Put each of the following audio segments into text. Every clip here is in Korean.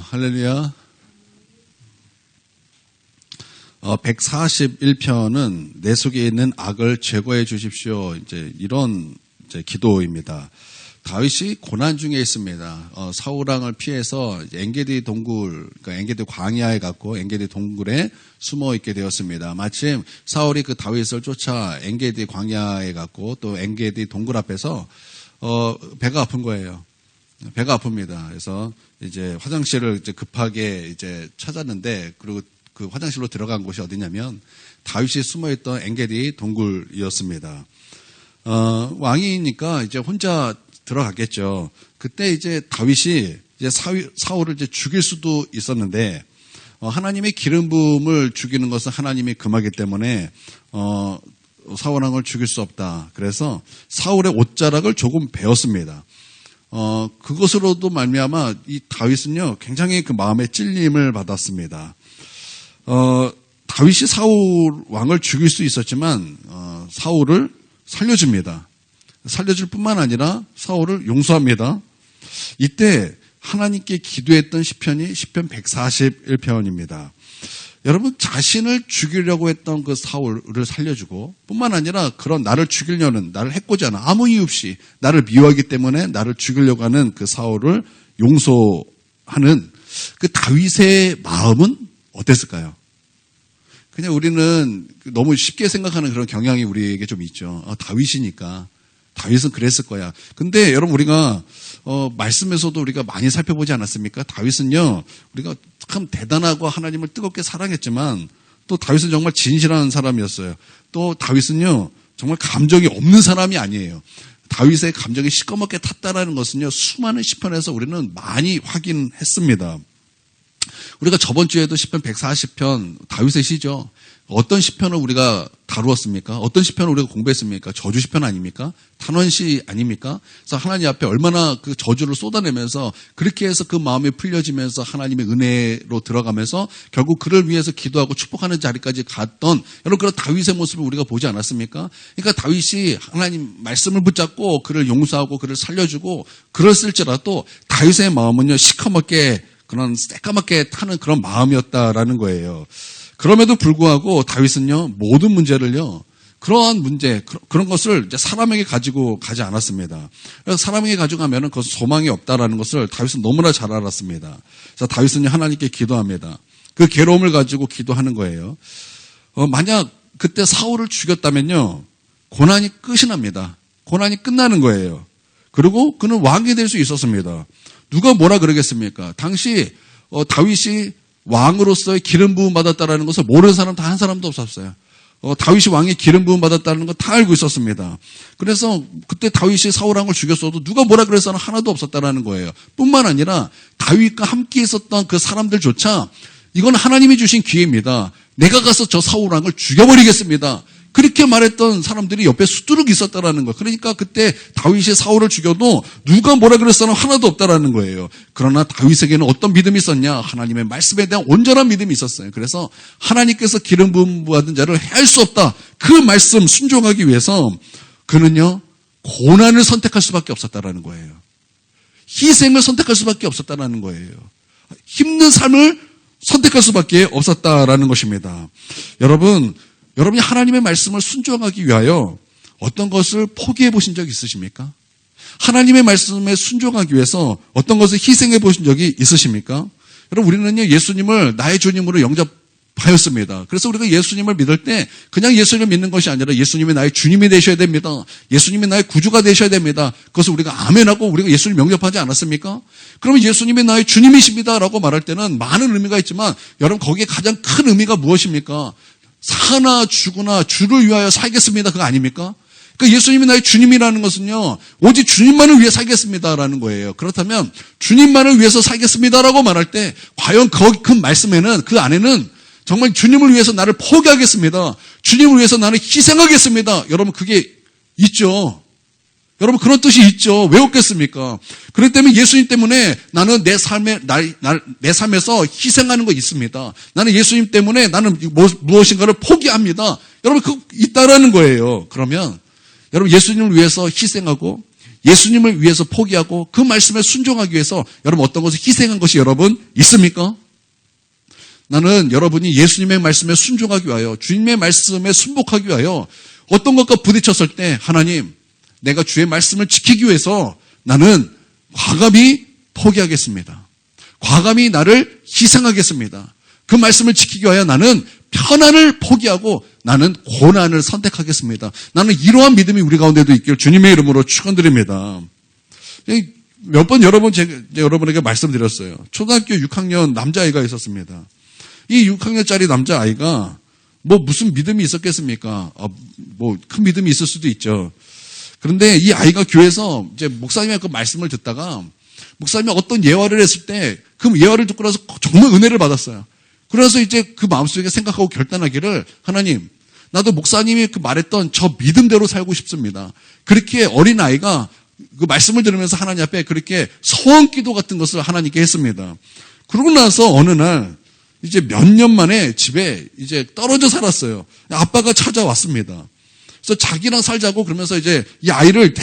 할렐루야. 141편은 내 속에 있는 악을 제거해 주십시오. 이런 기도입니다. 다윗이 고난 중에 있습니다. 사울왕을 피해서 엔게디 동굴, 그러니까 엔게디 광야에 갔고 엔게디 동굴에 숨어 있게 되었습니다. 마침 사울이 그 다윗을 쫓아 엔게디 광야에 갔고 또 엔게디 동굴 앞에서 배가 아픈 거예요. 배가 아픕니다. 그래서 이제 화장실을 급하게 찾았는데, 그리고 그 화장실로 들어간 곳이 어디냐면 다윗이 숨어있던 엔게디 동굴이었습니다. 왕이니까 이제 혼자 들어갔겠죠. 그때 이제 다윗이 이제 사울을 죽일 수도 있었는데, 하나님의 기름 부음을 죽이는 것은 하나님이 금하기 때문에 사울 왕을 죽일 수 없다. 그래서 사울의 옷자락을 조금 베었습니다. 그것으로도 말미암아 이 다윗은요 굉장히 그 마음에 찔림을 받았습니다. 다윗이 사울 왕을 죽일 수 있었지만 사울을 살려줍니다. 살려줄 뿐만 아니라 사울을 용서합니다. 이때 하나님께 기도했던 시편이 시편 141편입니다. 여러분, 자신을 죽이려고 했던 그 사울을 살려주고 뿐만 아니라 그런 나를 죽이려는, 나를 해코지 하는, 아무 이유 없이 나를 미워하기 때문에 나를 죽이려고 하는 그 사울을 용서하는 그 다윗의 마음은 어땠을까요? 그냥 우리는 너무 쉽게 생각하는 그런 경향이 우리에게 좀 있죠. 다윗이니까. 다윗은 그랬을 거야. 근데 여러분, 우리가 말씀에서도 우리가 많이 살펴보지 않았습니까? 다윗은요, 우리가 참 대단하고 하나님을 뜨겁게 사랑했지만 또 다윗은 정말 진실한 사람이었어요. 또 다윗은요, 정말 감정이 없는 사람이 아니에요. 다윗의 감정이 시꺼멓게 탔다라는 것은요, 수많은 시편에서 우리는 많이 확인했습니다. 우리가 저번 주에도 시편 140편 다윗의 시죠. 어떤 시편을 우리가 다루었습니까? 어떤 시편을 우리가 공부했습니까? 저주 시편 아닙니까? 탄원시 아닙니까? 그래서 하나님 앞에 얼마나 그 저주를 쏟아내면서 그렇게 해서 그 마음이 풀려지면서 하나님의 은혜로 들어가면서 결국 그를 위해서 기도하고 축복하는 자리까지 갔던 여러분, 그런 다윗의 모습을 우리가 보지 않았습니까? 그러니까 다윗이 하나님 말씀을 붙잡고 그를 용서하고 그를 살려주고 그랬을지라도 다윗의 마음은요 시커멓게, 그런 새까맣게 타는 그런 마음이었다라는 거예요. 그럼에도 불구하고 다윗은요, 모든 문제를요, 그러한 문제, 그런 것을 이제 사람에게 가지고 가지 않았습니다. 그래서 사람에게 가져가면은 그것은 소망이 없다라는 것을 다윗은 너무나 잘 알았습니다. 그래서 다윗은요, 하나님께 기도합니다. 그 괴로움을 가지고 기도하는 거예요. 만약 그때 사울을 죽였다면요, 고난이 끝이 납니다. 고난이 끝나는 거예요. 그리고 그는 왕이 될 수 있었습니다. 누가 뭐라 그러겠습니까? 당시 다윗이 왕으로서의 기름 부음 받았다라는 것을 모르는 사람 다 한 사람도 없었어요. 다윗이 왕의 기름 부음 받았다는 건 다 알고 있었습니다. 그래서 그때 다윗이 사울 왕을 죽였어도 누가 뭐라 그래서는 하나도 없었다라는 거예요. 뿐만 아니라 다윗과 함께 있었던 그 사람들조차 이건 하나님이 주신 기회입니다. 내가 가서 저 사울 왕을 죽여버리겠습니다. 그렇게 말했던 사람들이 옆에 수두룩 있었다라는 거예요. 그러니까 그때 다윗이 사울을 죽여도 누가 뭐라 그랬어는 하나도 없다라는 거예요. 그러나 다윗에게는 어떤 믿음이 있었냐? 하나님의 말씀에 대한 온전한 믿음이 있었어요. 그래서 하나님께서 기름 부음 받은 자를 해할 수 없다. 그 말씀 순종하기 위해서 그는요, 고난을 선택할 수밖에 없었다라는 거예요. 희생을 선택할 수밖에 없었다라는 거예요. 힘든 삶을 선택할 수밖에 없었다라는 것입니다. 여러분이 하나님의 말씀을 순종하기 위하여 어떤 것을 포기해 보신 적이 있으십니까? 하나님의 말씀에 순종하기 위해서 어떤 것을 희생해 보신 적이 있으십니까? 여러분, 우리는요, 예수님을 나의 주님으로 영접하였습니다. 그래서 우리가 예수님을 믿을 때 그냥 예수님을 믿는 것이 아니라 예수님이 나의 주님이 되셔야 됩니다. 예수님이 나의 구주가 되셔야 됩니다. 그것을 우리가 아멘하고 우리가 예수님 영접하지 않았습니까? 그러면 예수님이 나의 주님이십니다라고 말할 때는 많은 의미가 있지만 여러분, 거기에 가장 큰 의미가 무엇입니까? 사나 죽으나 주를 위하여 살겠습니다. 그거 아닙니까? 그러니까 예수님이 나의 주님이라는 것은요, 오직 주님만을 위해 살겠습니다라는 거예요. 그렇다면 주님만을 위해서 살겠습니다라고 말할 때 과연 그 말씀에는, 그 안에는 정말 주님을 위해서 나를 포기하겠습니다, 주님을 위해서 나는 희생하겠습니다, 여러분, 그게 있죠. 여러분, 그런 뜻이 있죠. 왜 없겠습니까? 그렇기 때문에 예수님 때문에 나는 내 삶에서 희생하는 거 있습니다. 나는 예수님 때문에 나는 무엇인가를 포기합니다. 여러분, 그거 있다라는 거예요. 그러면 여러분, 예수님을 위해서 희생하고 예수님을 위해서 포기하고 그 말씀에 순종하기 위해서 여러분 어떤 것을 희생한 것이 여러분 있습니까? 나는 여러분이 예수님의 말씀에 순종하기 위하여 주님의 말씀에 순복하기 위하여 어떤 것과 부딪혔을 때 하나님 내가 주의 말씀을 지키기 위해서 나는 과감히 포기하겠습니다. 과감히 나를 희생하겠습니다. 그 말씀을 지키기 위하여 나는 편안을 포기하고 나는 고난을 선택하겠습니다. 나는 이러한 믿음이 우리 가운데도 있기를 주님의 이름으로 축원드립니다. 몇 번 여러분에게 말씀드렸어요. 초등학교 6학년 남자아이가 있었습니다. 이 6학년짜리 남자아이가 무슨 믿음이 있었겠습니까? 큰 믿음이 있을 수도 있죠. 그런데 이 아이가 교회에서 이제 목사님의 그 말씀을 듣다가 목사님이 어떤 예화를 했을 때 그 예화를 듣고 나서 정말 은혜를 받았어요. 그래서 이제 그 마음속에 생각하고 결단하기를 하나님, 나도 목사님이 그 말했던 저 믿음대로 살고 싶습니다. 그렇게 어린아이가 그 말씀을 들으면서 하나님 앞에 그렇게 소원기도 같은 것을 하나님께 했습니다. 그러고 나서 어느 날 이제 몇 년 만에 집에 이제 떨어져 살았어요. 아빠가 찾아왔습니다. 그래서 자기랑 살자고 그러면서 이제 이 아이를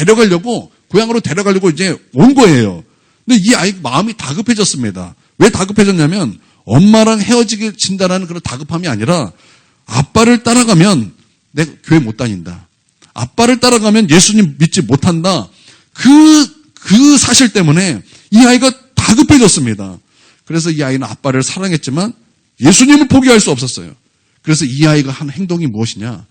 고향으로 데려가려고 이제 온 거예요. 근데 이 아이 마음이 다급해졌습니다. 왜 다급해졌냐면 엄마랑 헤어지긴다라는 그런 다급함이 아니라 아빠를 따라가면 내가 교회 못 다닌다. 아빠를 따라가면 예수님 믿지 못한다. 그 사실 때문에 이 아이가 다급해졌습니다. 그래서 이 아이는 아빠를 사랑했지만 예수님을 포기할 수 없었어요. 그래서 이 아이가 한 행동이 무엇이냐?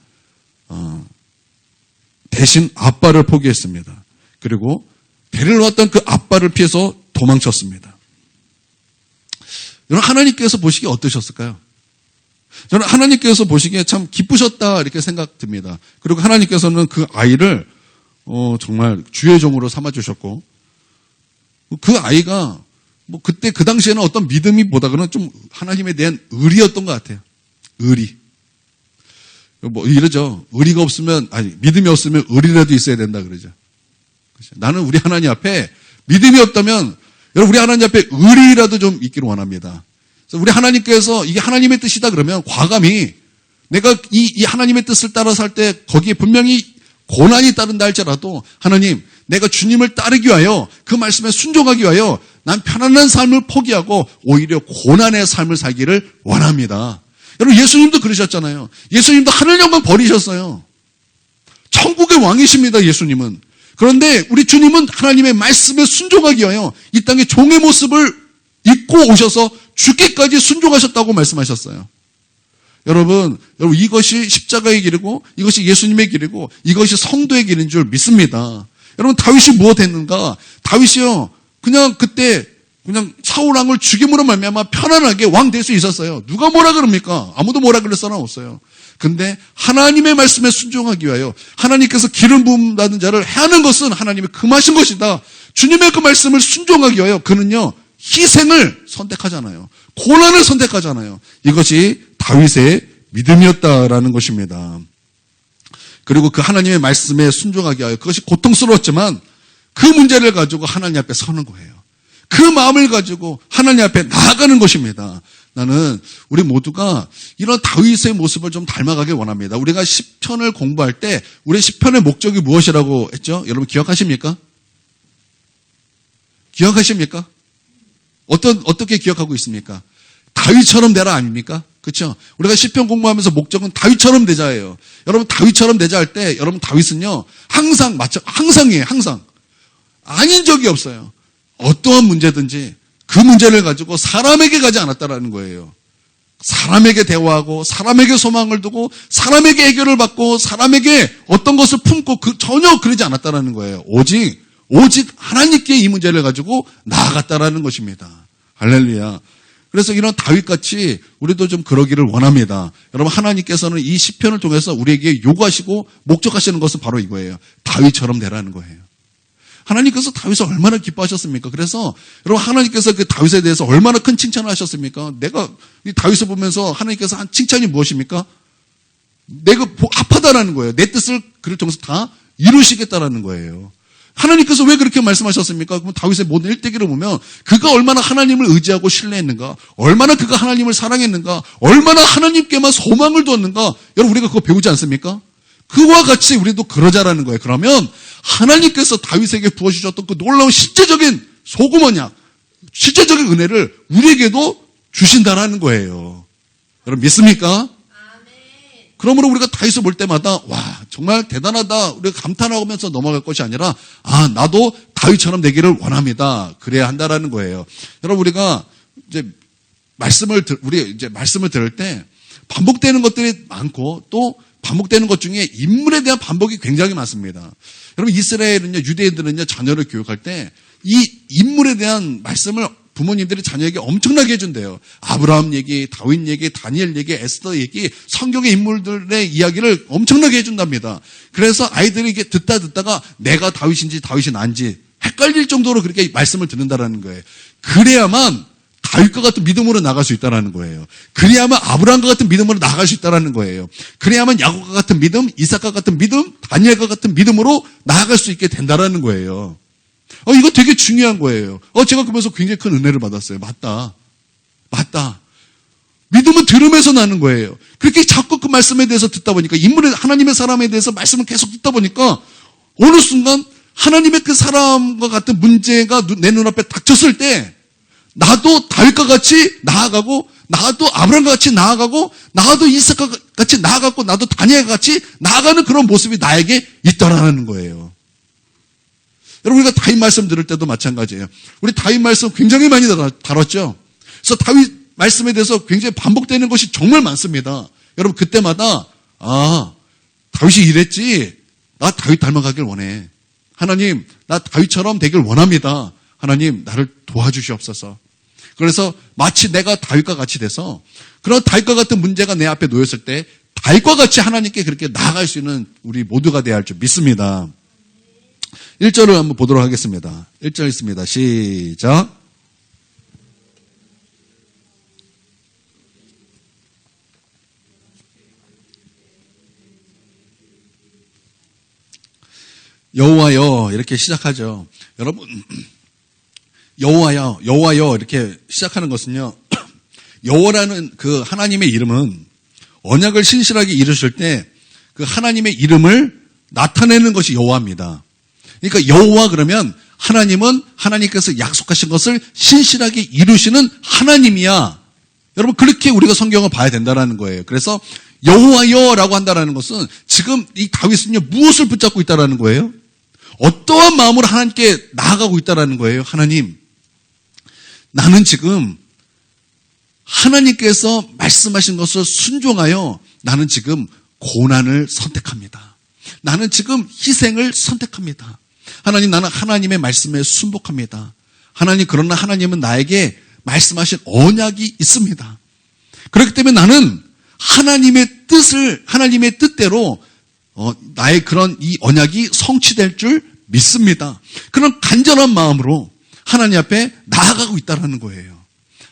대신 아빠를 포기했습니다. 그리고 데려왔던 그 아빠를 피해서 도망쳤습니다. 여러분 하나님께서 보시기에 어떠셨을까요? 저는 하나님께서 보시기에 참 기쁘셨다 이렇게 생각됩니다. 그리고 하나님께서는 그 아이를 정말 주의 종으로 삼아주셨고 그 아이가 그때 그 당시에는 어떤 믿음이보다는 좀 하나님에 대한 의리였던 것 같아요. 의리. 이러죠. 의리가 없으면 믿음이 없으면 의리라도 있어야 된다 그러죠. 나는 우리 하나님 앞에 믿음이 없다면 여러분 우리 하나님 앞에 의리라도 좀 있기를 원합니다. 그래서 우리 하나님께서 이게 하나님의 뜻이다 그러면 과감히 내가 이 하나님의 뜻을 따라서 할 때 거기에 분명히 고난이 따른다 할지라도 하나님 내가 주님을 따르기 위하여 그 말씀에 순종하기 위하여 난 편안한 삶을 포기하고 오히려 고난의 삶을 살기를 원합니다. 여러분 예수님도 그러셨잖아요. 예수님도 하늘 영광 버리셨어요. 천국의 왕이십니다. 예수님은. 그런데 우리 주님은 하나님의 말씀에 순종하기 위하여 이 땅에 종의 모습을 입고 오셔서 죽기까지 순종하셨다고 말씀하셨어요. 여러분 이것이 십자가의 길이고 이것이 예수님의 길이고 이것이 성도의 길인 줄 믿습니다. 여러분 다윗이 무엇 했는가? 다윗이요 그때 사울 왕을 죽임으로 말미암아 편안하게 왕 될 수 있었어요. 누가 뭐라 그럽니까? 아무도 뭐라 그럴 사람 없어요. 근데 하나님의 말씀에 순종하기 위하여 하나님께서 기름 부음 받은 자를 해하는 것은 하나님의 금하신 것이다. 주님의 그 말씀을 순종하기 위하여 그는요 희생을 선택하잖아요. 고난을 선택하잖아요. 이것이 다윗의 믿음이었다라는 것입니다. 그리고 그 하나님의 말씀에 순종하기 위하여 그것이 고통스러웠지만 그 문제를 가지고 하나님 앞에 서는 거예요. 그 마음을 가지고 하나님 앞에 나아가는 것입니다. 나는 우리 모두가 이런 다윗의 모습을 좀 닮아가길 원합니다. 우리가 시편을 공부할 때 우리 시편의 목적이 무엇이라고 했죠? 여러분 기억하십니까? 기억하십니까? 어떻게 기억하고 있습니까? 다윗처럼 되라 아닙니까? 그렇죠? 우리가 시편 공부하면서 목적은 다윗처럼 되자예요. 여러분 다윗처럼 되자 할 때 여러분 다윗은요 항상이에요. 항상 아닌 적이 없어요. 어떠한 문제든지 그 문제를 가지고 사람에게 가지 않았다라는 거예요. 사람에게 대화하고 사람에게 소망을 두고 사람에게 해결을 받고 사람에게 어떤 것을 품고 전혀 그러지 않았다라는 거예요. 오직 하나님께 이 문제를 가지고 나아갔다라는 것입니다. 할렐루야. 그래서 이런 다윗같이 우리도 좀 그러기를 원합니다. 여러분 하나님께서는 이 시편을 통해서 우리에게 요구하시고 목적하시는 것은 바로 이거예요. 다윗처럼 되라는 거예요. 하나님께서 다윗을 얼마나 기뻐하셨습니까? 그래서 여러분 하나님께서 그 다윗에 대해서 얼마나 큰 칭찬을 하셨습니까? 내가 이 다윗을 보면서 하나님께서 한 칭찬이 무엇입니까? 내가 합하다라는 거예요. 내 뜻을 그를 통해서 다 이루시겠다라는 거예요. 하나님께서 왜 그렇게 말씀하셨습니까? 그럼 다윗의 모든 일대기를 보면 그가 얼마나 하나님을 의지하고 신뢰했는가, 얼마나 그가 하나님을 사랑했는가, 얼마나 하나님께만 소망을 두었는가. 여러분 우리가 그거 배우지 않습니까? 그와 같이 우리도 그러자라는 거예요. 그러면 하나님께서 다윗에게 부어주셨던 그 놀라운 실제적인 소금 언약, 실제적인 은혜를 우리에게도 주신다라는 거예요. 여러분 믿습니까? 그러므로 우리가 다윗을 볼 때마다 와 정말 대단하다 우리가 감탄하면서 넘어갈 것이 아니라 나도 다윗처럼 되기를 원합니다. 그래야 한다라는 거예요. 여러분 우리가 이제 말씀을 들을 때 반복되는 것들이 많고 또 반복되는 것 중에 인물에 대한 반복이 굉장히 많습니다. 여러분 이스라엘은요 유대인들은요 자녀를 교육할 때 이 인물에 대한 말씀을 부모님들이 자녀에게 엄청나게 해준대요. 아브라함 얘기, 다윗 얘기, 다니엘 얘기, 에스더 얘기, 성경의 인물들의 이야기를 엄청나게 해준답니다. 그래서 아이들이 이게 듣다가 내가 다윗인지 다윗이 난지 헷갈릴 정도로 그렇게 말씀을 듣는다라는 거예요. 그래야만 다윗과 같은 믿음으로 나갈 수 있다라는 거예요. 그래야만 아브라함과 같은 믿음으로 나갈 수 있다라는 거예요. 그래야만 야곱과 같은 믿음, 이삭과 같은 믿음, 다니엘과 같은 믿음으로 나아갈 수 있게 된다라는 거예요. 이거 되게 중요한 거예요. 제가 그러면서 굉장히 큰 은혜를 받았어요. 맞다. 믿음은 들으면서 나는 거예요. 그렇게 자꾸 그 말씀에 대해서 듣다 보니까 인물의 하나님의 사람에 대해서 말씀을 계속 듣다 보니까 어느 순간 하나님의 그 사람과 같은 문제가 내 눈앞에 닥쳤을 때 나도 다윗과 같이 나아가고 나도 아브라함과 같이 나아가고 나도 이삭과 같이 나아가고 나도 다니엘과 같이 나아가는 그런 모습이 나에게 있다라는 거예요. 여러분 우리가 다윗 말씀 들을 때도 마찬가지예요. 우리 다윗 말씀 굉장히 많이 다뤘죠. 그래서 다윗 말씀에 대해서 굉장히 반복되는 것이 정말 많습니다. 여러분 그때마다 다윗이 이랬지. 나 다윗 닮아가길 원해. 하나님 나 다윗처럼 되길 원합니다. 하나님 나를 도와주시옵소서. 그래서 마치 내가 다윗과 같이 돼서 그런 다윗과 같은 문제가 내 앞에 놓였을 때 다윗과 같이 하나님께 그렇게 나아갈 수 있는 우리 모두가 되어야 할 줄 믿습니다. 1절을 한번 보도록 하겠습니다. 1절 있습니다. 시작. 여호와여 이렇게 시작하죠. 여러분 여호와여 이렇게 시작하는 것은요. 여호와라는 그 하나님의 이름은 언약을 신실하게 이루실 때 그 하나님의 이름을 나타내는 것이 여호와입니다. 그러니까 여호와 그러면 하나님은 하나님께서 약속하신 것을 신실하게 이루시는 하나님이야. 여러분 그렇게 우리가 성경을 봐야 된다는 거예요. 그래서 여호와여라고 한다는 것은 지금 이 다윗은요 무엇을 붙잡고 있다는 거예요? 어떠한 마음으로 하나님께 나아가고 있다는 거예요. 하나님 나는 지금 하나님께서 말씀하신 것을 순종하여 나는 지금 고난을 선택합니다. 나는 지금 희생을 선택합니다. 하나님 나는 하나님의 말씀에 순복합니다. 하나님 그러나 하나님은 나에게 말씀하신 언약이 있습니다. 그렇기 때문에 나는 하나님의 뜻대로 나의 그런 이 언약이 성취될 줄 믿습니다. 그런 간절한 마음으로 하나님 앞에 나아가고 있다는 거예요.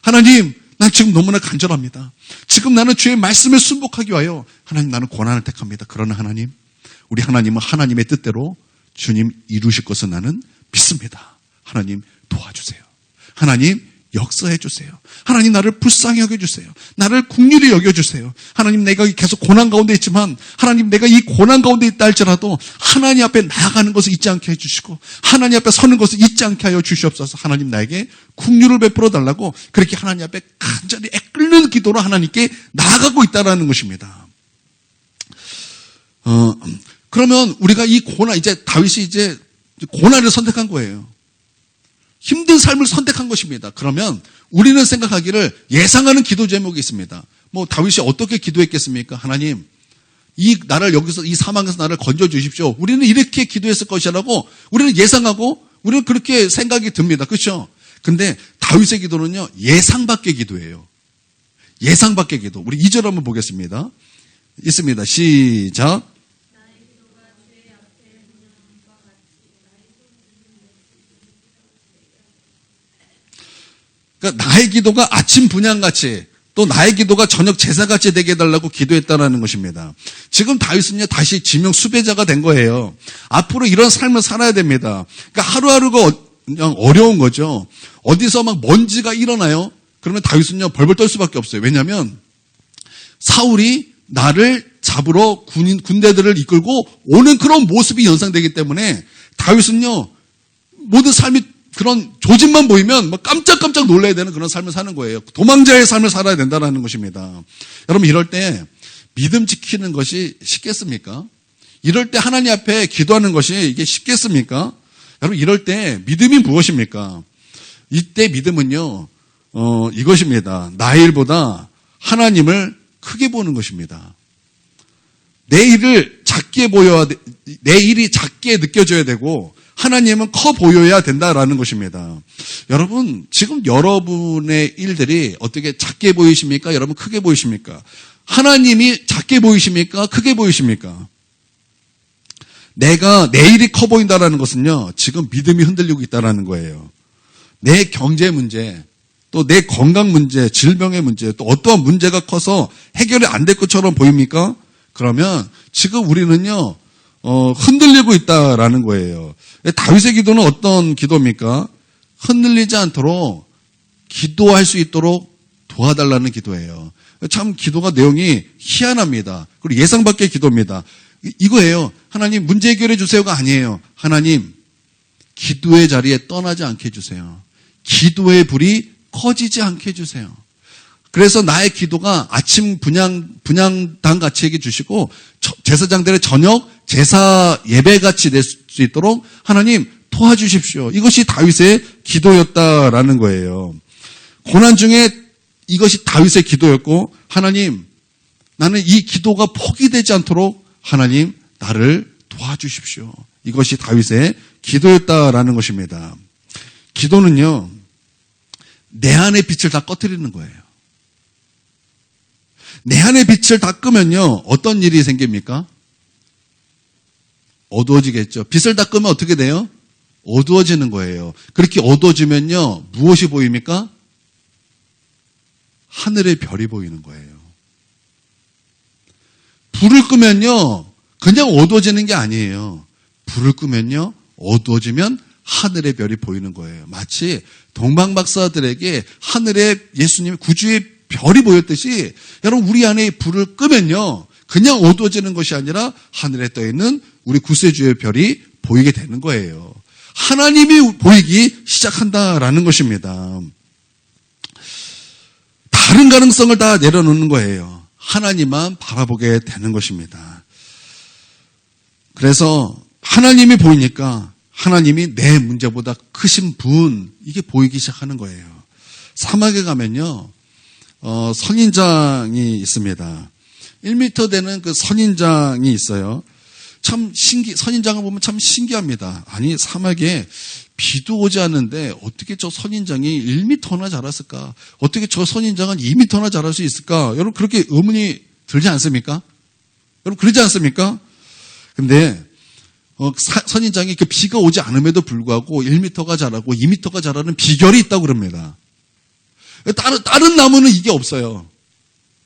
하나님 난 지금 너무나 간절합니다. 지금 나는 주의 말씀에 순복하기 위하여 하나님 나는 고난을 택합니다. 그러나 하나님 우리 하나님은 하나님의 뜻대로 주님 이루실 것을 나는 믿습니다. 하나님 도와주세요. 하나님 역사해 주세요. 하나님 나를 불쌍히 여겨주세요. 나를 긍휼히 여겨주세요. 하나님 내가 계속 고난 가운데 있지만 하나님 내가 이 고난 가운데 있다 할지라도 하나님 앞에 나아가는 것을 잊지 않게 해주시고 하나님 앞에 서는 것을 잊지 않게 하여 주시옵소서. 하나님 나에게 긍휼을 베풀어 달라고 그렇게 하나님 앞에 간절히 애끓는 기도로 하나님께 나아가고 있다는 것입니다. 그러면 우리가 이 고난 이제 다윗이 이제 고난을 선택한 거예요. 힘든 삶을 선택한 것입니다. 그러면 우리는 생각하기를 예상하는 기도 제목이 있습니다. 다윗이 어떻게 기도했겠습니까? 하나님, 나를 여기서, 이 사망에서 나를 건져 주십시오. 우리는 이렇게 기도했을 것이라고 우리는 예상하고 우리는 그렇게 생각이 듭니다. 그렇죠? 근데 다윗의 기도는요, 예상 밖의 기도예요. 예상 밖의 기도. 우리 2절 한번 보겠습니다. 있습니다. 시작. 그러니까 나의 기도가 아침 분향같이 또 나의 기도가 저녁 제사같이 되게 해달라고 기도했다는 것입니다. 지금 다윗은요 다시 지명 수배자가 된 거예요. 앞으로 이런 삶을 살아야 됩니다. 그러니까 하루하루가 그냥 어려운 거죠. 어디서 막 먼지가 일어나요. 그러면 다윗은요 벌벌 떨 수밖에 없어요. 왜냐하면 사울이 나를 잡으러 군대들을 이끌고 오는 그런 모습이 연상되기 때문에 다윗은요, 모든 삶이 그런 조짐만 보이면 막 깜짝깜짝 놀라야 되는 그런 삶을 사는 거예요. 도망자의 삶을 살아야 된다는 것입니다. 여러분, 이럴 때 믿음 지키는 것이 쉽겠습니까? 이럴 때 하나님 앞에 기도하는 것이 이게 쉽겠습니까? 여러분, 이럴 때 믿음이 무엇입니까? 이때 믿음은요, 이것입니다. 나의 일보다 하나님을 크게 보는 것입니다. 내 일이 작게 느껴져야 되고 하나님은 커 보여야 된다라는 것입니다. 여러분, 지금 여러분의 일들이 어떻게 작게 보이십니까? 여러분, 크게 보이십니까? 하나님이 작게 보이십니까? 크게 보이십니까? 내 일이 커 보인다라는 것은요, 지금 믿음이 흔들리고 있다라는 거예요. 내 경제 문제, 또 내 건강 문제, 질병의 문제, 또 어떠한 문제가 커서 해결이 안 될 것처럼 보입니까? 그러면 지금 우리는요, 흔들리고 있다라는 거예요. 다윗의 기도는 어떤 기도입니까? 흔들리지 않도록 기도할 수 있도록 도와달라는 기도예요. 참 기도가 내용이 희한합니다. 그리고 예상 밖의 기도입니다. 이거예요. 하나님 문제 해결해 주세요가 아니에요. 하나님 기도의 자리에 떠나지 않게 해주세요. 기도의 불이 커지지 않게 해주세요. 그래서 나의 기도가 아침 분향당 같이 해주시고 제사장들의 저녁 제사 예배 같이 될 수 있도록 하나님 도와주십시오. 이것이 다윗의 기도였다라는 거예요. 고난 중에 이것이 다윗의 기도였고, 하나님 나는 이 기도가 포기되지 않도록 하나님 나를 도와주십시오. 이것이 다윗의 기도였다라는 것입니다. 기도는요, 내 안의 빛을 다 꺼뜨리는 거예요. 내 안의 빛을 다 끄면요, 어떤 일이 생깁니까? 어두워지겠죠. 빛을 다 끄면 어떻게 돼요? 어두워지는 거예요. 그렇게 어두워지면요, 무엇이 보입니까? 하늘의 별이 보이는 거예요. 불을 끄면요, 그냥 어두워지는 게 아니에요. 불을 끄면요, 어두워지면 하늘의 별이 보이는 거예요. 마치 동방박사들에게 하늘의 예수님의 구주의 별이 보였듯이, 여러분, 우리 안에 불을 끄면요, 그냥 어두워지는 것이 아니라 하늘에 떠있는 우리 구세주의 별이 보이게 되는 거예요. 하나님이 보이기 시작한다라는 것입니다. 다른 가능성을 다 내려놓는 거예요. 하나님만 바라보게 되는 것입니다. 그래서 하나님이 보이니까 하나님이 내 문제보다 크신 분, 이게 보이기 시작하는 거예요. 사막에 가면요, 선인장이 있습니다. 1m 되는 그 선인장이 있어요. 참 선인장을 보면 참 신기합니다. 아니, 사막에 비도 오지 않는데 어떻게 저 선인장이 1m나 자랐을까? 어떻게 저 선인장은 2m나 자랄 수 있을까? 여러분, 그렇게 의문이 들지 않습니까? 여러분, 그러지 않습니까? 근데 선인장이 이렇게 비가 오지 않음에도 불구하고 1m가 자라고 2m가 자라는 비결이 있다고 그럽니다. 다른 나무는 이게 없어요.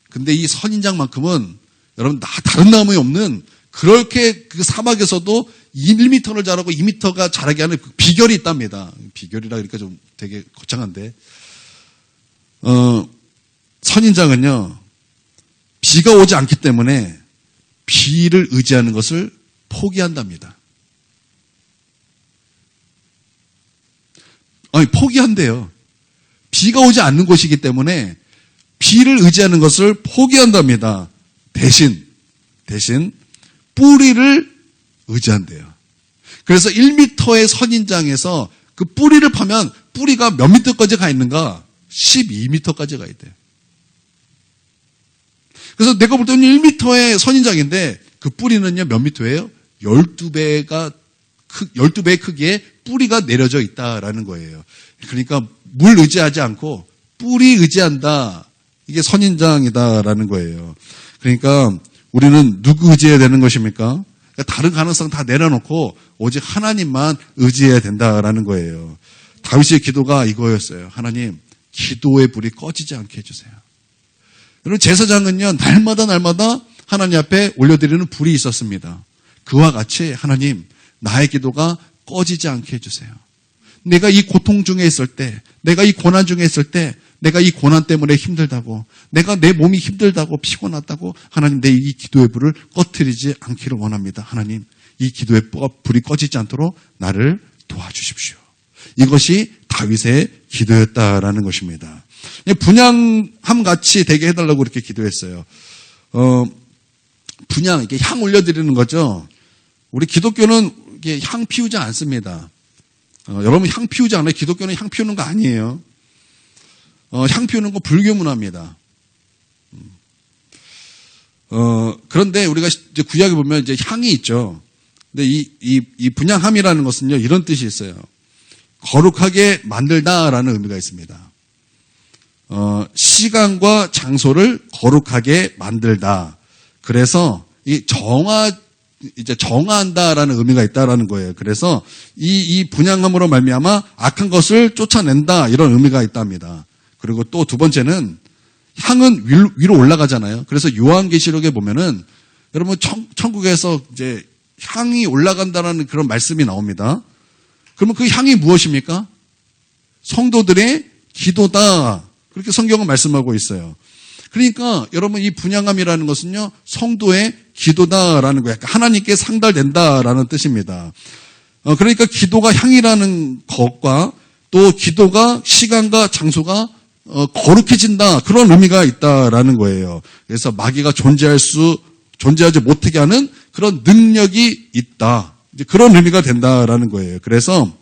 근데 이 선인장만큼은 여러분, 다른 나무에 없는, 그렇게 그 사막에서도 1m를 자라고 2m가 자라게 하는 그 비결이 있답니다. 비결이라 그러니까 좀 되게 거창한데, 선인장은요, 비가 오지 않기 때문에 비를 의지하는 것을 포기한답니다. 아니, 포기한대요. 비가 오지 않는 곳이기 때문에 비를 의지하는 것을 포기한답니다. 대신 뿌리를 의지한대요. 그래서 1m의 선인장에서 그 뿌리를 파면 뿌리가 몇 미터까지 가 있는가? 12m까지 가 있대요. 그래서 내가 볼 때는 1m의 선인장인데 그 뿌리는요, 몇 미터예요? 12배의 크기의 뿌리가 내려져 있다라는 거예요. 그러니까 물 의지하지 않고 뿌리 의지한다. 이게 선인장이다라는 거예요. 그러니까 우리는 누구 의지해야 되는 것입니까? 그러니까 다른 가능성 다 내려놓고 오직 하나님만 의지해야 된다라는 거예요. 다윗의 기도가 이거였어요. 하나님, 기도의 불이 꺼지지 않게 해주세요. 여러분, 제사장은요, 날마다 하나님 앞에 올려드리는 불이 있었습니다. 그와 같이 하나님, 나의 기도가 꺼지지 않게 해주세요. 내가 이 고통 중에 있을 때, 내가 이 고난 중에 있을 때, 내가 이 고난 때문에 힘들다고, 내가 내 몸이 힘들다고 피곤하다고 하나님 내 이 기도의 불을 꺼뜨리지 않기를 원합니다. 하나님 이 기도의 불이 꺼지지 않도록 나를 도와주십시오. 이것이 다윗의 기도였다라는 것입니다. 분향함 같이 되게 해달라고 이렇게 기도했어요. 분향, 이렇게 향 올려드리는 거죠. 우리 기독교는 이게 향 피우지 않습니다. 여러분 향 피우지 않아요. 기독교는 향 피우는 거 아니에요. 향 피우는 거 불교 문화입니다. 그런데 우리가 이제 구약에 보면 이제 향이 있죠. 근데 이 분향함이라는 것은요, 이런 뜻이 있어요. 거룩하게 만들다라는 의미가 있습니다. 시간과 장소를 거룩하게 만들다. 그래서 이제 정화한다라는 의미가 있다라는 거예요. 그래서 이 분향함으로 말미암아 악한 것을 쫓아낸다, 이런 의미가 있답니다. 그리고 또 두 번째는 향은 위로 올라가잖아요. 그래서 요한계시록에 보면은 여러분 천국에서 이제 향이 올라간다라는 그런 말씀이 나옵니다. 그러면 그 향이 무엇입니까? 성도들의 기도다. 그렇게 성경은 말씀하고 있어요. 그러니까 여러분 이 분향함이라는 것은요, 성도의 기도다라는 거예요. 하나님께 상달된다라는 뜻입니다. 그러니까 기도가 향이라는 것과 또 기도가 시간과 장소가 거룩해진다, 그런 의미가 있다라는 거예요. 그래서 마귀가 존재하지 못하게 하는 그런 능력이 있다, 이제 그런 의미가 된다라는 거예요. 그래서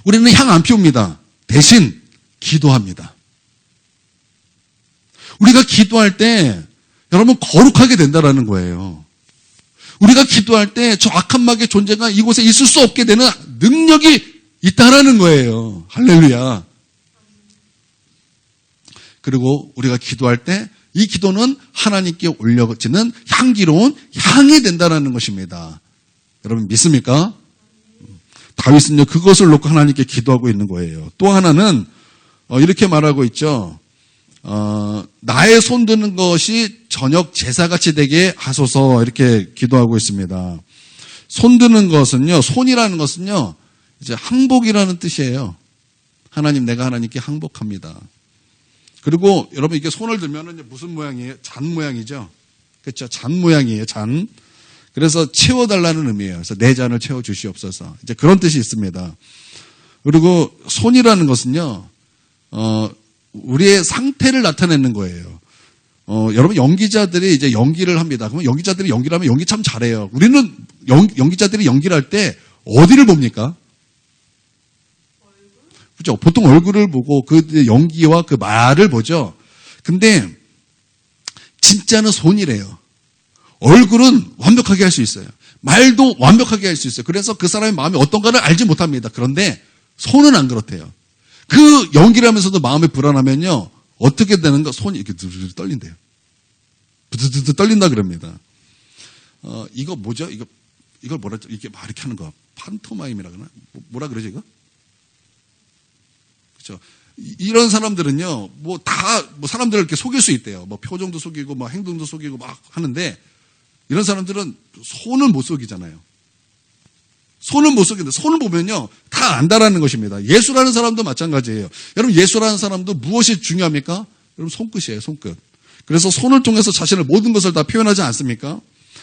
우리는 향 안 피웁니다. 대신 기도합니다. 우리가 기도할 때 여러분 거룩하게 된다라는 거예요. 우리가 기도할 때 저 악한 마귀의 존재가 이곳에 있을 수 없게 되는 능력이 있다라는 거예요. 할렐루야. 그리고 우리가 기도할 때 이 기도는 하나님께 올려지는 향기로운 향이 된다라는 것입니다. 여러분 믿습니까? 다윗은요, 그것을 놓고 하나님께 기도하고 있는 거예요. 또 하나는 이렇게 말하고 있죠. 나의 손 드는 것이 저녁 제사같이 되게 하소서, 이렇게 기도하고 있습니다. 손 드는 것은요, 손이라는 것은요, 이제 항복이라는 뜻이에요. 하나님, 내가 하나님께 항복합니다. 그리고 여러분 이게 손을 들면은 무슨 모양이에요? 잔 모양이죠. 그렇죠? 잔 모양이에요. 잔. 그래서 채워달라는 의미예요. 그래서 내 잔을 채워 주시옵소서. 이제 그런 뜻이 있습니다. 그리고 손이라는 것은요, 우리의 상태를 나타내는 거예요. 여러분 연기자들이 이제 연기를 합니다. 그러면 연기자들이 연기를 하면 연기 참 잘해요. 우리는 연기자들이 연기를 할 때 어디를 봅니까? 그죠? 보통 얼굴을 보고 그 연기와 그 말을 보죠. 근데 진짜는 손이래요. 얼굴은 완벽하게 할 수 있어요. 말도 완벽하게 할 수 있어요. 그래서 그 사람의 마음이 어떤가를 알지 못합니다. 그런데 손은 안 그렇대요. 그 연기를 하면서도 마음이 불안하면요, 어떻게 되는가? 손이 이렇게 두두두 떨린대요. 두두두 떨린다 그럽니다. 이거 뭐죠? 이걸 뭐라, 이렇게 막 이렇게 하는 거. 판토마임이라 그러나? 뭐라 그러지, 이거? 그렇죠. 이런 사람들은요, 뭐 사람들을 이렇게 속일 수 있대요. 뭐 표정도 속이고, 뭐 행동도 속이고 막 하는데, 이런 사람들은 손을 못 속이잖아요. 손을 못 속이는데, 손을 보면요, 다 안다라는 것입니다. 예수라는 사람도 마찬가지예요. 여러분, 예수라는 사람도 무엇이 중요합니까? 여러분, 손끝이에요, 손끝. 그래서 손을 통해서 자신의 모든 것을 다 표현하지 않습니까?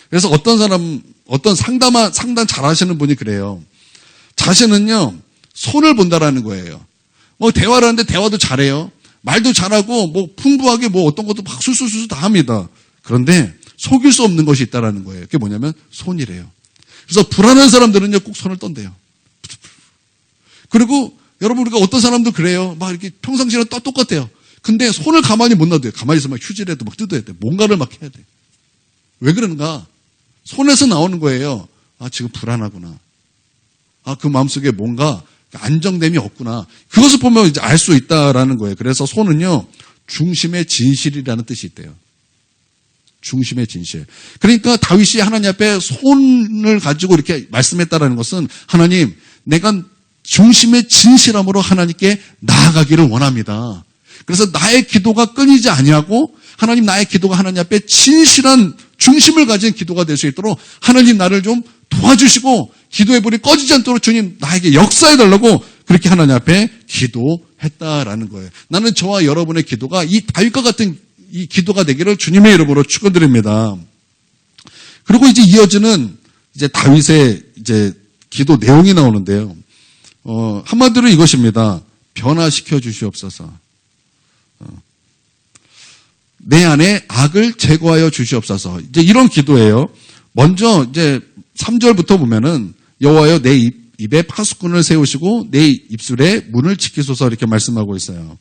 그래서 어떤 상담 잘 하시는 분이 그래요. 자신은요, 손을 본다라는 거예요. 뭐, 대화를 하는데 대화도 잘해요. 말도 잘하고, 뭐, 풍부하게 뭐 어떤 것도 막 술술술 다 합니다. 그런데 속일 수 없는 것이 있다라는 거예요. 그게 뭐냐면 손이래요. 그래서 불안한 사람들은요, 꼭 손을 떤대요. 그리고 여러분, 우리가 어떤 사람도 그래요. 막 이렇게 평상시랑 똑같아요. 근데 손을 가만히 못 놔둬요. 가만히 있으면 휴지라도 막 뜯어야 돼. 뭔가를 막 해야 돼. 왜 그런가? 손에서 나오는 거예요. 아, 지금 불안하구나. 아, 그 마음속에 뭔가 안정됨이 없구나. 그것을 보면 이제 알 수 있다라는 거예요. 그래서 손은요, 중심의 진실이라는 뜻이 있대요. 중심의 진실. 그러니까 다윗이 하나님 앞에 손을 가지고 이렇게 말씀했다라는 것은, 하나님, 내가 중심의 진실함으로 하나님께 나아가기를 원합니다. 그래서 나의 기도가 끊이지 아니하고, 하나님, 나의 기도가 하나님 앞에 진실한 중심을 가진 기도가 될 수 있도록 하나님 나를 좀 도와주시고, 기도의 불이 꺼지지 않도록 주님 나에게 역사해달라고 그렇게 하나님 앞에 기도 기도했다라는 거예요. 나는 저와 여러분의 기도가 이 다윗과 같은 이 기도가 되기를 주님의 이름으로 축원드립니다. 그리고 이제 이어지는 이제 다윗의 이제 기도 내용이 나오는데요. 한마디로 이것입니다. 변화시켜 주시옵소서. 내 안에 악을 제거하여 주시옵소서. 이제 이런 기도예요. 먼저 이제 3절부터 보면은 여호와여 내 입에 파수꾼을 세우시고 내 입술에 문을 지키소서 이렇게 말씀하고 있어요.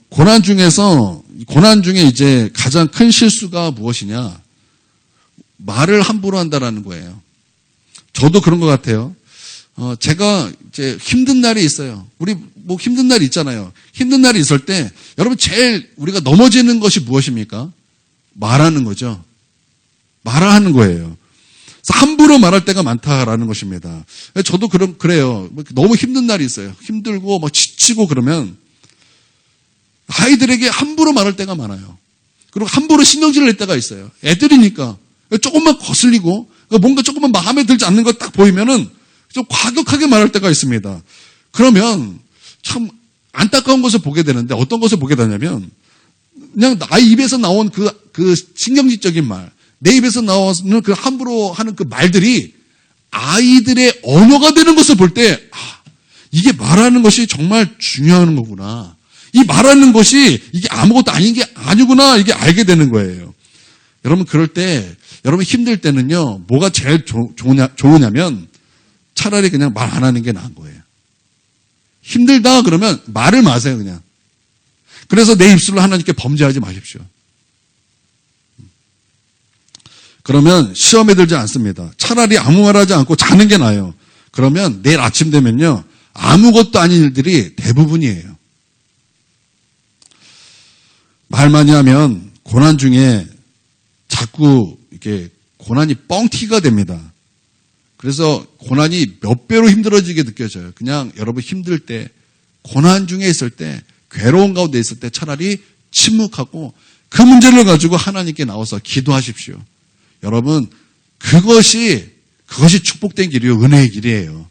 고난 중에 이제 가장 큰 실수가 무엇이냐? 말을 함부로 한다라는 거예요. 저도 그런 것 같아요. 제가 이제 힘든 날이 있어요. 우리 뭐 힘든 날이 있잖아요. 힘든 날이 있을 때 여러분 제일 우리가 넘어지는 것이 무엇입니까? 말하는 거죠. 말하는 거예요. 그래서 함부로 말할 때가 많다라는 것입니다. 저도 그래요. 너무 힘든 날이 있어요. 힘들고 막 지치고 그러면 아이들에게 함부로 말할 때가 많아요. 그리고 함부로 신경질을 낼 때가 있어요. 애들이니까 조금만 거슬리고 뭔가 조금만 마음에 들지 않는 것 딱 보이면은 좀 과격하게 말할 때가 있습니다. 그러면 참 안타까운 것을 보게 되는데 어떤 것을 보게 되냐면 그냥 나의 입에서 나온 그 신경질적인 말, 내 입에서 나오는 그 함부로 하는 그 말들이 아이들의 언어가 되는 것을 볼 때 이게 말하는 것이 정말 중요한 거구나. 이 말하는 것이 이게 아무것도 아닌 게 아니구나 이게 알게 되는 거예요. 여러분 그럴 때 여러분 힘들 때는요 뭐가 제일 좋으냐면 차라리 그냥 말 안 하는 게 나은 거예요. 힘들다 그러면 말을 마세요 그냥. 그래서 내 입술로 하나님께 범죄하지 마십시오. 그러면 시험에 들지 않습니다. 차라리 아무 말 하지 않고 자는 게 나아요. 그러면 내일 아침 되면요 아무것도 아닌 일들이 대부분이에요. 말 많이 하면 고난 중에 자꾸 이렇게 고난이 뻥튀기가 됩니다. 그래서 고난이 몇 배로 힘들어지게 느껴져요. 그냥 여러분 힘들 때, 고난 중에 있을 때, 괴로운 가운데 있을 때 차라리 침묵하고 그 문제를 가지고 하나님께 나와서 기도하십시오. 여러분 그것이 축복된 길이요. 은혜의 길이에요.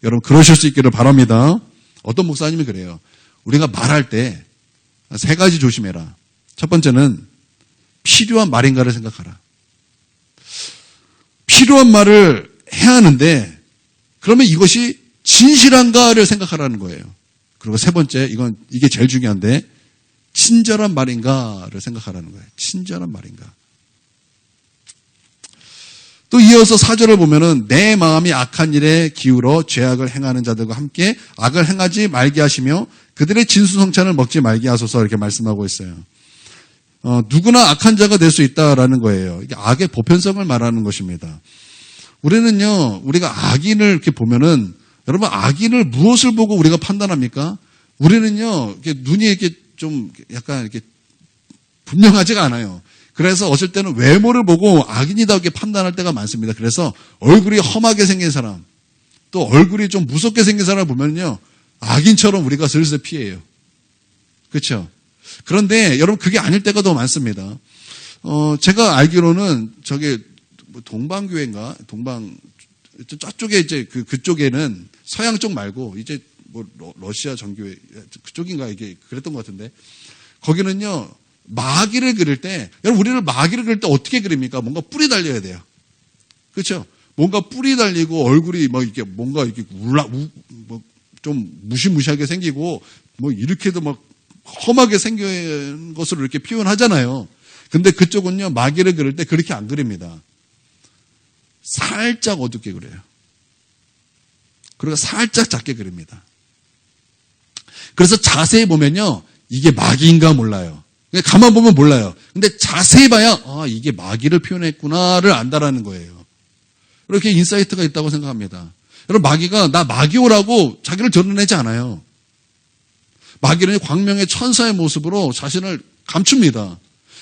여러분 그러실 수 있기를 바랍니다. 어떤 목사님이 그래요. 우리가 말할 때 세 가지 조심해라. 첫 번째는 필요한 말인가를 생각하라. 필요한 말을 해야 하는데 그러면 이것이 진실한가를 생각하라는 거예요. 그리고 세 번째, 이게 제일 중요한데 친절한 말인가를 생각하라는 거예요. 친절한 말인가. 또 이어서 4절을 보면은 내 마음이 악한 일에 기울어 죄악을 행하는 자들과 함께 악을 행하지 말게 하시며 그들의 진수성찬을 먹지 말게 하소서 이렇게 말씀하고 있어요. 누구나 악한 자가 될 수 있다라는 거예요. 이게 악의 보편성을 말하는 것입니다. 우리가 악인을 이렇게 보면은 여러분 악인을 무엇을 보고 우리가 판단합니까? 우리는요 눈이 이렇게 좀 약간 이렇게 분명하지가 않아요. 그래서 어쩔 때는 외모를 보고 악인이다 이렇게 판단할 때가 많습니다. 그래서 얼굴이 험하게 생긴 사람, 또 얼굴이 좀 무섭게 생긴 사람을 보면요 악인처럼 우리가 슬슬 피해요. 그렇죠? 그런데 여러분 그게 아닐 때가 더 많습니다. 제가 알기로는 저게 동방교회인가 저쪽에 이제 그쪽에는 서양 쪽 말고 이제 뭐 러시아 정교회 그쪽인가 이게 그랬던 것 같은데 거기는요 마귀를 그릴 때 여러분 우리를 마귀를 그릴 때 어떻게 그립니까? 뭔가 뿔이 달려야 돼요. 그렇죠? 뭔가 뿔이 달리고 얼굴이 막 이렇게 뭔가 이렇게 좀 무시무시하게 생기고 뭐 이렇게도 막 험하게 생긴 것으로 이렇게 표현하잖아요. 근데 그쪽은요 마귀를 그릴 때 그렇게 안 그립니다. 살짝 어둡게 그려요. 그리고 살짝 작게 그립니다. 그래서 자세히 보면요 이게 마귀인가 몰라요. 가만 보면 몰라요. 근데 자세히 봐야 이게 마귀를 표현했구나를 안다라는 거예요. 이렇게 인사이트가 있다고 생각합니다. 여러분 마귀가 나 마귀오라고 자기를 드러내지 않아요. 마귀는 광명의 천사의 모습으로 자신을 감춥니다.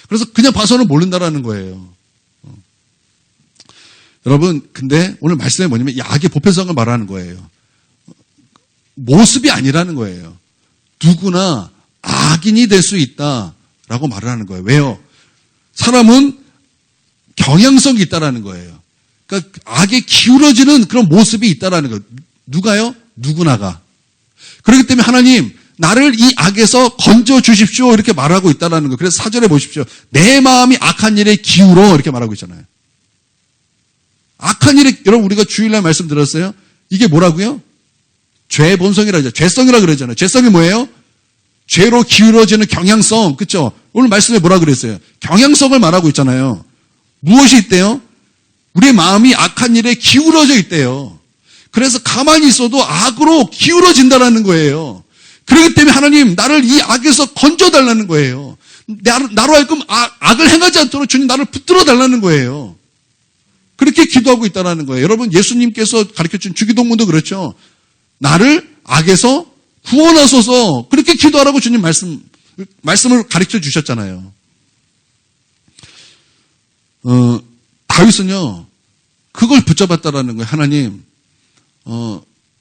그래서 그냥 봐서는 모른다라는 거예요. 여러분 근데 오늘 말씀이 뭐냐면 이 악의 보편성을 말하는 거예요. 모습이 아니라는 거예요. 누구나 악인이 될 수 있다라고 말을 하는 거예요. 왜요? 사람은 경향성이 있다라는 거예요. 그러니까 악에 기울어지는 그런 모습이 있다라는 거예요. 누가요? 누구나가. 그렇기 때문에 하나님, 나를 이 악에서 건져 주십시오. 이렇게 말하고 있다는 거예요. 그래서 4절에 보십시오. 내 마음이 악한 일에 기울어. 이렇게 말하고 있잖아요. 악한 일에, 여러분, 우리가 주일날 말씀 들었어요? 이게 뭐라고요? 죄 본성이라 하죠. 죄성이라 그러잖아요. 죄성이 뭐예요? 죄로 기울어지는 경향성. 그렇죠? 오늘 말씀에 뭐라 그랬어요? 경향성을 말하고 있잖아요. 무엇이 있대요? 우리의 마음이 악한 일에 기울어져 있대요. 그래서 가만히 있어도 악으로 기울어진다는 거예요. 그렇기 때문에 하나님, 나를 이 악에서 건져달라는 거예요. 나로 하여금 악을 행하지 않도록 주님 나를 붙들어 달라는 거예요. 그렇게 기도하고 있다는 거예요. 여러분, 예수님께서 가르쳐준 주기도문도 그렇죠. 나를 악에서 구원하소서. 그렇게 기도하라고 주님 말씀을 가르쳐 주셨잖아요. 다윗은요, 그걸 붙잡았다라는 거예요. 하나님,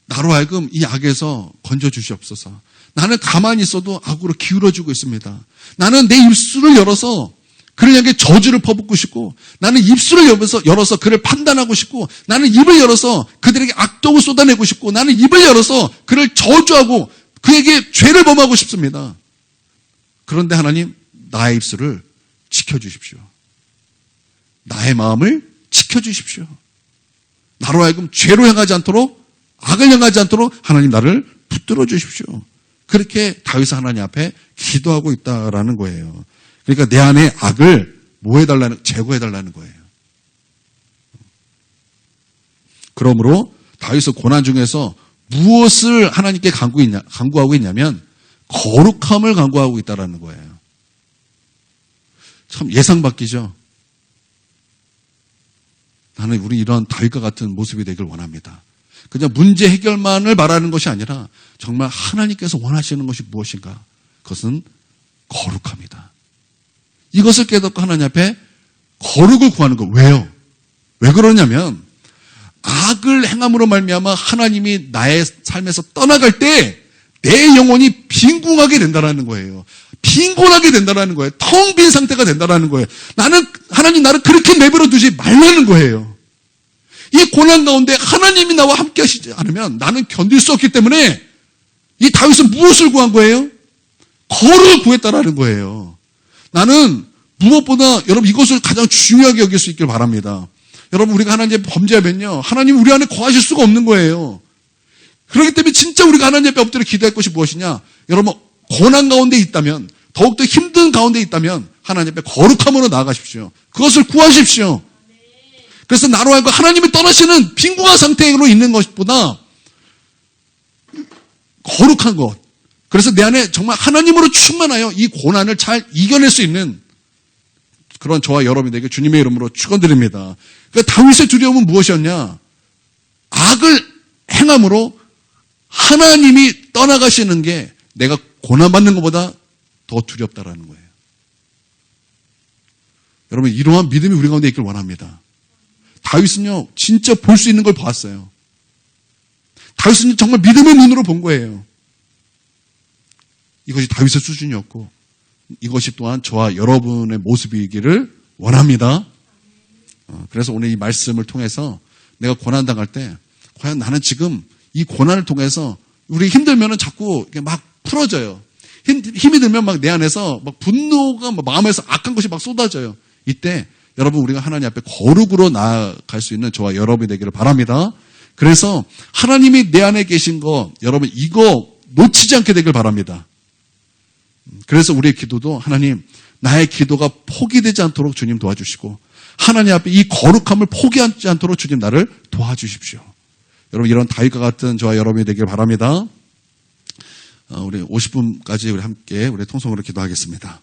나로 하여금 이 악에서 건져 주시옵소서. 나는 가만히 있어도 악으로 기울어지고 있습니다. 나는 내 입술을 열어서 그를 향해 저주를 퍼붓고 싶고, 나는 입술을 열어서 그를 판단하고 싶고, 나는 입을 열어서 그들에게 악독을 쏟아내고 싶고, 나는 입을 열어서 그를 저주하고 그에게 죄를 범하고 싶습니다. 그런데 하나님, 나의 입술을 지켜주십시오. 나의 마음을 지켜주십시오. 나로 하여금 죄로 향하지 않도록, 악을 향하지 않도록 하나님 나를 붙들어 주십시오. 그렇게 다윗은 하나님 앞에 기도하고 있다라는 거예요. 그러니까 내 안에 악을 제거해달라는 거예요. 그러므로 다윗은 고난 중에서 무엇을 하나님께 간구하고 있냐면 거룩함을 간구하고 있다라는 거예요. 참 예상 바뀌죠. 나는 우리 이런 다윗과 같은 모습이 되길 원합니다. 그냥 문제 해결만을 말하는 것이 아니라 정말 하나님께서 원하시는 것이 무엇인가? 그것은 거룩합니다. 이것을 깨닫고 하나님 앞에 거룩을 구하는 거. 왜요? 왜 그러냐면 악을 행함으로 말미암아 하나님이 나의 삶에서 떠나갈 때 내 영혼이 빈궁하게 된다는 거예요. 빈곤하게 된다는 거예요. 텅 빈 상태가 된다는 거예요. 하나님 나를 그렇게 내버려 두지 말라는 거예요. 이 고난 가운데 하나님이 나와 함께 하시지 않으면 나는 견딜 수 없기 때문에 이 다윗은 무엇을 구한 거예요? 거룩을 구했다라는 거예요. 나는 무엇보다 여러분 이것을 가장 중요하게 여길 수 있길 바랍니다. 여러분 우리가 하나님 앞에 범죄하면요, 하나님 우리 안에 거하실 수가 없는 거예요. 그렇기 때문에 진짜 우리가 하나님 앞에 엎드려 기도할 것이 무엇이냐? 여러분 고난 가운데 있다면, 더욱더 힘든 가운데 있다면 하나님 앞에 거룩함으로 나아가십시오. 그것을 구하십시오. 그래서 나로 하여금 하나님이 떠나시는 빈궁한 상태로 있는 것보다 거룩한 것, 그래서 내 안에 정말 하나님으로 충만하여 이 고난을 잘 이겨낼 수 있는 그런 저와 여러분에게 주님의 이름으로 축원드립니다. 그러니까 다윗의 두려움은 무엇이었냐? 악을 행함으로 하나님이 떠나가시는 게 내가 고난받는 것보다 더 두렵다라는 거예요. 여러분 이러한 믿음이 우리 가운데 있길 원합니다. 다윗은요 진짜 볼 수 있는 걸 봤어요. 다윗은 정말 믿음의 눈으로 본 거예요. 이것이 다윗의 수준이었고 이것이 또한 저와 여러분의 모습이기를 원합니다. 그래서 오늘 이 말씀을 통해서 내가 고난당할 때 과연 나는 지금 이 고난을 통해서 우리 힘들면은 자꾸 막 풀어져요. 힘이 들면 막 내 안에서 막 분노가 막 마음에서 악한 것이 막 쏟아져요. 이때 여러분 우리가 하나님 앞에 거룩으로 나아갈 수 있는 저와 여러분이 되기를 바랍니다. 그래서 하나님이 내 안에 계신 거 여러분 이거 놓치지 않게 되길 바랍니다. 그래서 우리의 기도도 하나님 나의 기도가 포기되지 않도록 주님 도와주시고 하나님 앞에 이 거룩함을 포기하지 않도록 주님 나를 도와주십시오. 여러분 이런 다윗과 같은 저와 여러분이 되길 바랍니다. 우리 50분까지 우리 함께 우리 통성으로 기도하겠습니다.